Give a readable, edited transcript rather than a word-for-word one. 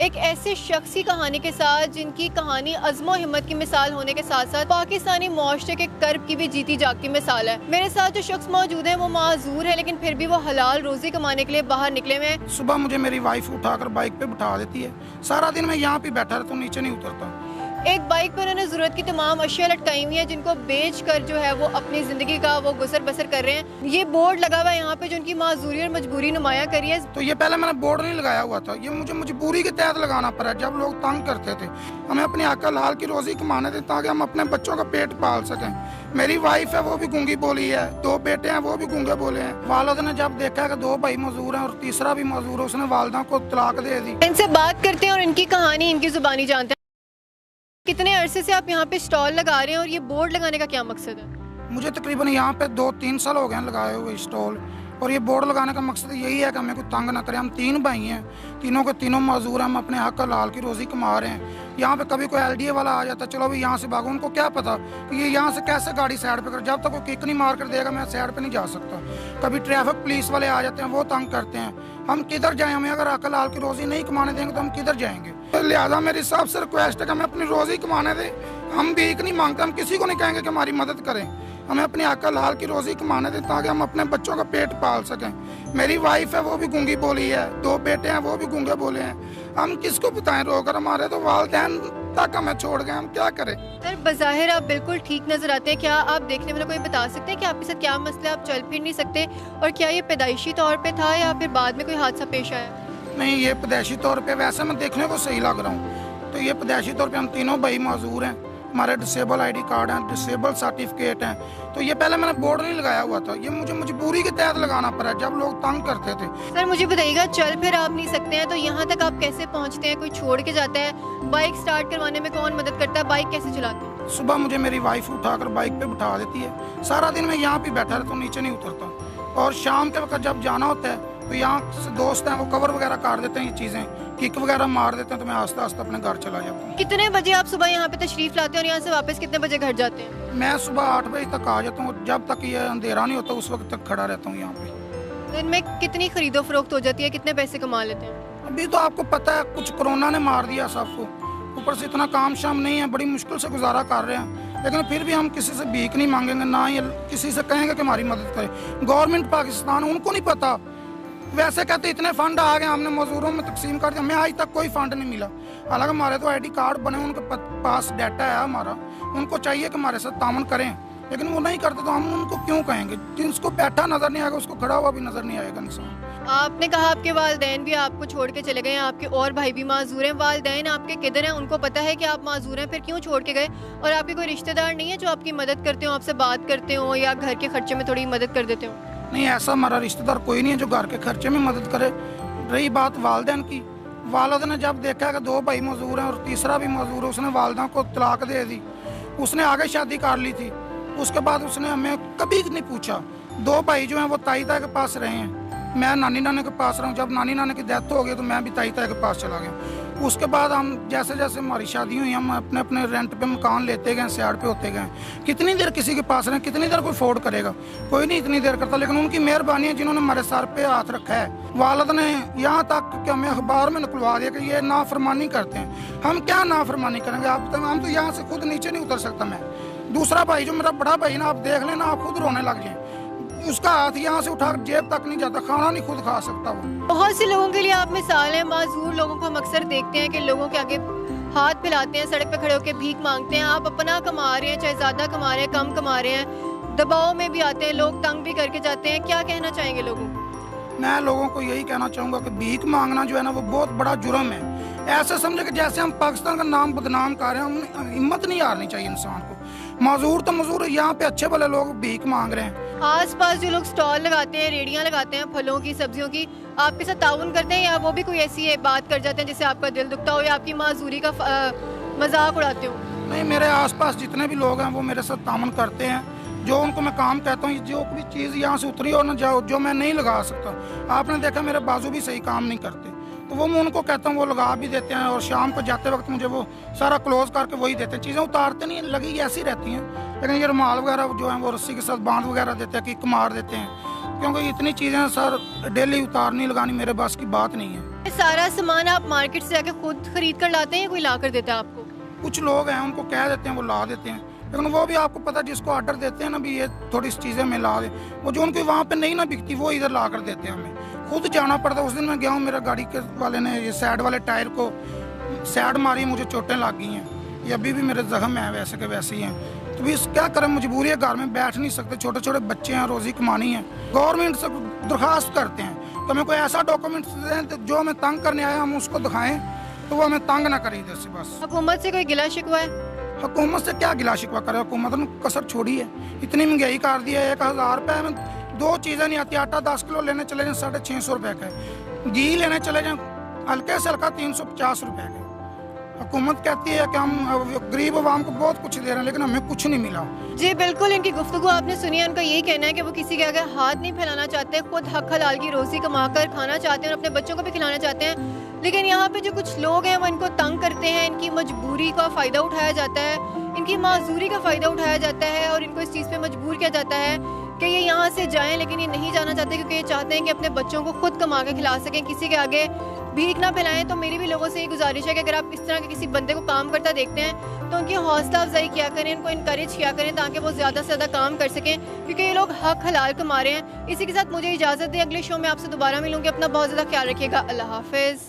एक ऐसे शख्स की कहानी के साथ जिनकी कहानी अज़्म और हिम्मत की मिसाल होने के साथ साथ पाकिस्तानी मुआशरे के कर्ब की भी जीती जागती मिसाल है। मेरे साथ जो शख्स मौजूद है वो माजूर है, लेकिन फिर भी वो हलाल रोजी कमाने के लिए बाहर निकले हुए हैं। सुबह मुझे मेरी वाइफ उठाकर बाइक पे बिठा देती है, सारा दिन मैं यहाँ पे बैठा रहता हूँ, नीचे नहीं उतरता। एक बाइक पर उन्होंने ज़रूरत की तमाम अशिया लटकाई हुई हैं जिनको बेच कर जो है वो अपनी ज़िंदगी का वो गुजर बसर कर रहे हैं। ये बोर्ड लगा हुआ है यहाँ पे जो उनकी माजूरी और मजबूरी नुमाया करी है। तो ये पहले मैंने बोर्ड नहीं लगाया हुआ था, ये मुझे मजबूरी के तहत लगाना पड़ा जब लोग तंग करते थे। हमें अपनी अकल हाल की रोजी कमाने थे ताकि हम अपने बच्चों का पेट पाल सकें। मेरी वाइफ है वो भी गूंगी बोली है, 2 बेटे हैं वो भी गूंगे बोले हैं। वालिद ने जब देखा कि 2 भाई मजदूर हैं और तीसरा भी मजदूर है, उसने वालिदा को तलाक दे दी। इनसे बात करते हैं और इनकी कहानी इनकी जुबानी जानते हैं। कितने अरसे से आप यहाँ पे स्टॉल लगा रहे हैं और ये बोर्ड लगाने का क्या मकसद है? मुझे तकरीबन यहाँ पे 2-3 साल हो गए हैं लगाए हुए स्टॉल, और ये बोर्ड लगाने का मकसद यही है कि हमें कोई तंग ना करे। हम 3 भाई हैं, तीनों के तीनों मजदूर हैं, हम अपने हक हलाल की रोजी कमा रहे हैं। यहाँ पे कभी कोई LDA वाला आ जाता, चलो भाई यहाँ से भागो, उनको क्या पता कि ये यहाँ से कैसे गाड़ी साइड पे कर, जब तक कोई किक नहीं मार कर देगा मैं साइड पे नहीं जा सकता। कभी ट्रैफिक पुलिस वाले आ जाते हैं, वो तंग करते हैं। हम किधर जाएं? हमें अगर हक हलाल की रोजी नहीं कमाने देंगे तो हम किधर जाएंगे? लिहाजा मेरी सबसे रिक्वेस्ट है कि हमें अपनी रोजी कमाने दें। हम भीख नहीं मांगते, हम किसी को नहीं कहेंगे कि हमारी मदद करें। हमें अपनी अकल हाल की रोजी कमाने दें ताकि हम अपने बच्चों का पेट पाल सकें। मेरी वाइफ है वो भी गूंगी बोली है, 2 बेटे हैं वो भी गूंगे बोले हैं। हम किसको बताएं? रोकर हमारे तो वालिदैन तक हमें छोड़ गए, हम क्या करें? सर, बज़ाहिर आप बिल्कुल ठीक नजर आते हैं। क्या आप देखने वाले कोई बता सकते हैं कि आपके साथ क्या मसला है? आप चल फिर नहीं सकते, और क्या ये पैदाइशी तौर पे था या फिर बाद में कोई हादसा पेश आया? नहीं, ये पैदाइशी तौर पे वैसे मैं देखने को सही लग रहा हूँ, तो ये पैदाइशी तौर पे हम तीनों भाई मौजूद हैं। हमारे डिसेबल ID कार्ड हैं, डिसेबल सर्टिफिकेट हैं। तो ये पहले मैंने बोर्ड नहीं लगाया हुआ था, ये मुझे मजबूरी के तहत लगाना पड़ा जब लोग तंग करते थे। सर मुझे बताइएगा, चल फिर आप नहीं सकते हैं तो यहाँ तक आप कैसे पहुँचते हैं? कोई छोड़ के जाता है? बाइक स्टार्ट करवाने में कौन मदद करता है? बाइक कैसे चलाते हैं? सुबह मुझे मेरी वाइफ उठाकर बाइक पे बिठा देती है, सारा दिन मैं यहाँ पे बैठा रहता हूँ, नीचे नहीं उतरता। और शाम के वक्त जब जाना होता है तो यहाँ से दोस्त हैं वो कवर वगैरह काट देते हैं, ये चीज़ें किक वगैरह मार देते हैं, तो मैं आस्ते आस्ते अपने घर चला जाता हूँ। कितने बजे आप सुबह यहाँ पे तशरीफ लाते हैं और यहाँ से वापस कितने बजे घर जाते हैं? मैं सुबह 8 बजे तक आ जाता हूँ, जब तक ये अंधेरा नहीं होता उस वक्त तक खड़ा रहता हूँ यहाँ पे। दिन में कितनी खरीदो फरोख्त हो जाती है? कितने पैसे कमा लेते हैं? अभी तो आपको पता है कुछ कोरोना ने मार दिया सबको, ऊपर से इतना काम शाम नहीं है, बड़ी मुश्किल से गुजारा कर रहे हैं। लेकिन फिर भी हम किसी से भीख नहीं मांगेंगे, ना ये किसी से कहेंगे कि हमारी मदद करें। गवर्नमेंट पाकिस्तान, उनको नहीं पता, वैसे कहते इतने फंड आ गए हमने मजदूरों में तकसीम कर दिया, हमें आज तक कोई फंड नहीं मिला। हालांकि हमारे तो ID कार्ड बने, उनके पास डाटा है हमारा, उनको चाहिए कि हमारे साथ तामन करें, लेकिन वो नहीं करते तो हम उनको क्यों कहेंगे? जिसको बैठा नजर नहीं आएगा उसको खड़ा हुआ भी नजर नहीं आएगा इंसान। आपने कहा आपके वालिदैन भी आपको छोड़ के चले गए हैं, आपके और भाई भी माजूर हैं। वालिदैन आपके किधर हैं? उनको पता है कि आप माजूर हैं, फिर क्यों छोड़ के गए? और आपके कोई रिश्तेदार नहीं है जो आपकी मदद करते हो, आपसे बात करते हो या घर के खर्चे में थोड़ी मदद कर देते हो? नहीं, ऐसा हमारा रिश्तेदार कोई नहीं है जो घर के खर्चे में मदद करे। रही बात वालिदैन की, वालिद ने जब देखा कि 2 भाई मजदूर हैं और तीसरा भी मजदूर है, उसने वालिदा को तलाक दे दी। उसने आगे शादी कर ली थी, उसके बाद उसने हमें कभी नहीं पूछा। 2 भाई जो हैं वो ताई ताई के पास रहे हैं, मैं नानी नाने के पास रहा हूँ। जब नानी नाने की डेथ हो गई तो मैं भी ताई ताई के पास चला गया। उसके बाद हम जैसे जैसे हमारी शादी हुई, हम अपने अपने रेंट पे मकान लेते गए, साइड पे होते गए। कितनी देर किसी के पास रहें, कितनी देर कोई अफोर्ड करेगा? कोई नहीं इतनी देर करता, लेकिन उनकी मेहरबानी है जिन्होंने हमारे सर पे हाथ रखा है। वालिद ने यहाँ तक कि हमें अखबार में निकलवा दिया कि ये नाफरमानी करते हैं। हम क्या नाफरमानी करेंगे? आप हम तो यहाँ से खुद नीचे नहीं उतर सकता। मैं दूसरा भाई जो मेरा बड़ा भाई ना, आप देख लेना, आप खुद रोने लग जाए। उसका हाथ यहाँ से उठा जेब तक नहीं जाता, खाना नहीं खुद खा सकता वो। बहुत से लोगों के लिए आप मिसाल हैं। माजूर लोगों को हम अक्सर देखते हैं कि लोगों के आगे हाथ फैलाते हैं, सड़क पे खड़े होकर भीख मांगते हैं। आप अपना कमा रहे हैं, चाहे ज्यादा कमा रहे हैं कम कमा रहे हैं, दबाव में भी आते हैं, लोग तंग भी करके जाते हैं। क्या कहना चाहेंगे लोगों को? मैं लोगों को यही कहना चाहूँगा कि भीख मांगना जो है ना वो बहुत बड़ा जुर्म है। ऐसे समझे कि जैसे हम पाकिस्तान का नाम बदनाम कर रहे हैं, हम हिम्मत नहीं हारनी चाहिए इंसान को। मजदूर तो मजदूर, यहाँ पे अच्छे भले लोग भीख मांग रहे हैं। आस-पास जो लोग स्टॉल लगाते हैं, रेडियां लगाते हैं फलों की, सब्जियों की, आपके साथ ताउन करते हैं या वो भी कोई ऐसी बात कर जाते हैं जिससे आपका दिल दुखता हो या आपकी माजूरी का मजाक उड़ाते हो? नहीं, मेरे आसपास जितने भी लोग हैं वो मेरे साथ तामन करते हैं। जो उनको मैं काम कहता हूँ, जो भी चीज़ यहाँ से उतरी और ना जाओ, जो मैं नहीं लगा सकता। आपने देखा मेरे बाजू भी सही काम नहीं करते, तो वो मैं उनको कहता हूँ, वो लगा भी देते हैं। और शाम को जाते वक्त मुझे वो सारा क्लोज करके वही देते हैं। चीज़ें उतारते नहीं, लगी ऐसी रहती हैं। लेकिन ये रुमाल वगैरह जो है वो रस्सी के साथ बांध वगैरह देते हैं, किक मार देते हैं। क्योंकि इतनी चीज़ें सर डेली उतारनी लगानी मेरे बस की बात नहीं है। ये सारा सामान आप मार्केट से जाके खुद खरीद कर लाते हैं या कोई ला कर देता है आपको? कुछ लोग हैं उनको कह देते हैं वो ला देते हैं, लेकिन वो भी आपको पता है जिसको ऑर्डर देते हैं ना भी ये थोड़ी सी चीज़ें में ला दे, वो जो उनको वहाँ पे नहीं ना बिकती वो इधर ला कर देते हैं हमें, खुद जाना पड़ता है। उस दिन मैं गया हूँ, मेरा गाड़ी के वाले ने ये साइड वाले टायर को साइड मारी, मुझे चोटें लग गई हैं, ये अभी भी मेरे जख्म हैं वैसे के वैसे ही हैं। तो भी क्या करें, मजबूरी है, घर में बैठ नहीं सकते, छोटे छोटे बच्चे हैं, रोज़ी कमानी है। गवर्नमेंट से दरख्वास्त करते हैं तो हमें कोई ऐसा डॉक्यूमेंट्स दें जो हमें तंग करने आया हम उसको दिखाएं, तो वो हमें तंग ना करें इधर से। बस हुकूमत से कोई गिला शिकवा है? हुकूमत से क्या गिला शिकवा करे, हुकूमत ने कसर छोड़ी है, इतनी महंगाई कर दी है। 1000 रुपये में 2 चीज़ें नहीं आती, आटा 10 किलो लेने चले जाएं 650 रुपये का, घी लेने चले जाएं हल्के से हल्का 350 रुपये का। हुकूमत कहती है कि हम गरीब आवाम को बहुत कुछ दे रहे हैं, लेकिन हमें कुछ नहीं मिला। जी बिल्कुल, इनकी गुफ्तगू आपने सुनी है। उनका यही कहना है कि वो किसी के आगे हाथ नहीं फैलाना चाहते, खुद हक हलाल की रोज़ी कमा कर खाना चाहते हैं और अपने बच्चों को भी खिलाना चाहते हैं। लेकिन यहाँ पे जो कुछ लोग हैं वो इनको तंग करते हैं, इनकी मजबूरी का फ़ायदा उठाया जाता है, इनकी माजूरी का फ़ायदा उठाया जाता है और इनको इस चीज़ पे मजबूर किया जाता है कि ये यहाँ से जाएं, लेकिन ये नहीं जाना चाहते क्योंकि ये चाहते हैं कि अपने बच्चों को खुद कमा के खिला सकें, किसी के आगे भीख ना फैलाएं। तो मेरी भी लोगों से ये गुजारिश है कि अगर आप इस तरह के किसी बंदे को काम करता देखते हैं तो उनकी हौसला अफजाई किया करें, उनको इनकरेज किया करें ताकि वो ज़्यादा से ज़्यादा काम कर सकें, क्योंकि ये लोग हक हलाल कमा रहे हैं। इसी के साथ मुझे इजाज़त दें, अगले शो में आपसे दोबारा मिलूंगी। अपना बहुत ज़्यादा ख्याल रखिएगा। अल्लाह हाफिज़।